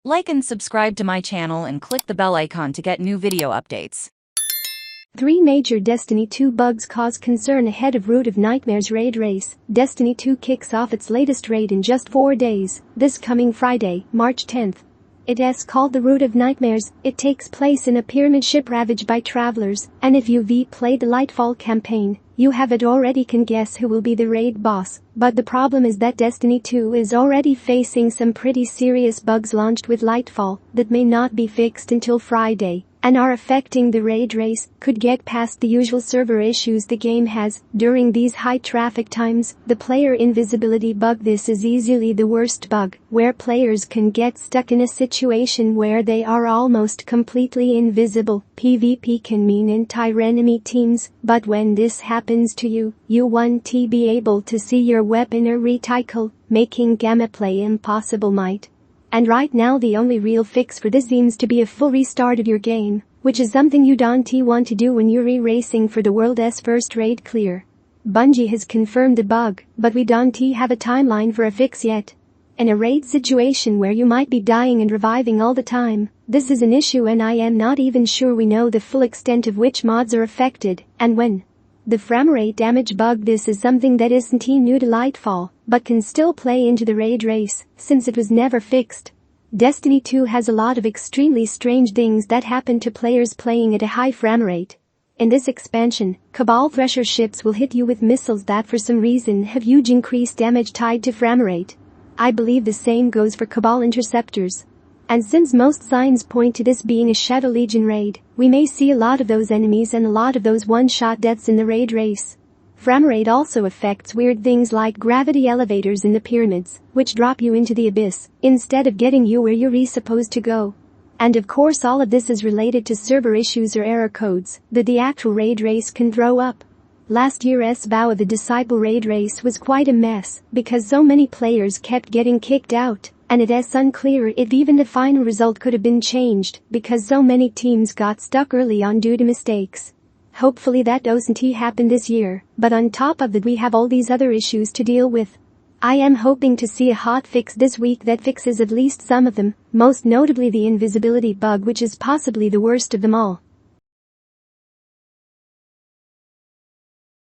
Like and subscribe to my channel and click the bell icon to get new video updates. 3 major Destiny 2 bugs cause concern ahead of Root of Nightmares raid race. Destiny 2 kicks off its latest raid in just 4 days, this coming Friday, March 10th. It is called the Root of Nightmares. It takes place in a pyramid ship ravaged by travelers, and if you've played the Lightfall campaign, you have already can guess who will be the raid boss. But the problem is that Destiny 2 is already facing some pretty serious bugs launched with Lightfall that may not be fixed until Friday and are affecting the raid race, could get past the usual server issues the game has during these high traffic times. The player invisibility bug. This is easily the worst bug, where players can get stuck in a situation where they are almost completely invisible. PvP can mean entire enemy teams, but when this happens to you, you want to be able to see your weapon or reticle, making gameplay impossible. And right now the only real fix for this seems to be a full restart of your game, which is something you don't want to do when you're racing for the world's first raid clear. Bungie has confirmed the bug, but we don't have a timeline for a fix yet. In a raid situation where you might be dying and reviving all the time, this is an issue, and I am not even sure we know the full extent of which mods are affected and when. The framerate damage bug. This is something that isn't new to Lightfall, but can still play into the raid race, since it was never fixed. Destiny 2 has a lot of extremely strange things that happen to players playing at a high framerate. In this expansion, Cabal Thresher ships will hit you with missiles that for some reason have huge increased damage tied to framerate. I believe the same goes for Cabal Interceptors. And since most signs point to this being a Shadow Legion raid, we may see a lot of those enemies and a lot of those one-shot deaths in the raid race. Framerate also affects weird things like gravity elevators in the pyramids, which drop you into the abyss, instead of getting you where you're supposed to go. And of course all of this is related to server issues or error codes that the actual raid race can throw up. Last year's Vow of the Disciple raid race was quite a mess because so many players kept getting kicked out. And it is unclear if even the final result could have been changed because so many teams got stuck early on due to mistakes. Hopefully that doesn't happen this year, but on top of that we have all these other issues to deal with. I am hoping to see a hot fix this week that fixes at least some of them, most notably the invisibility bug, which is possibly the worst of them all.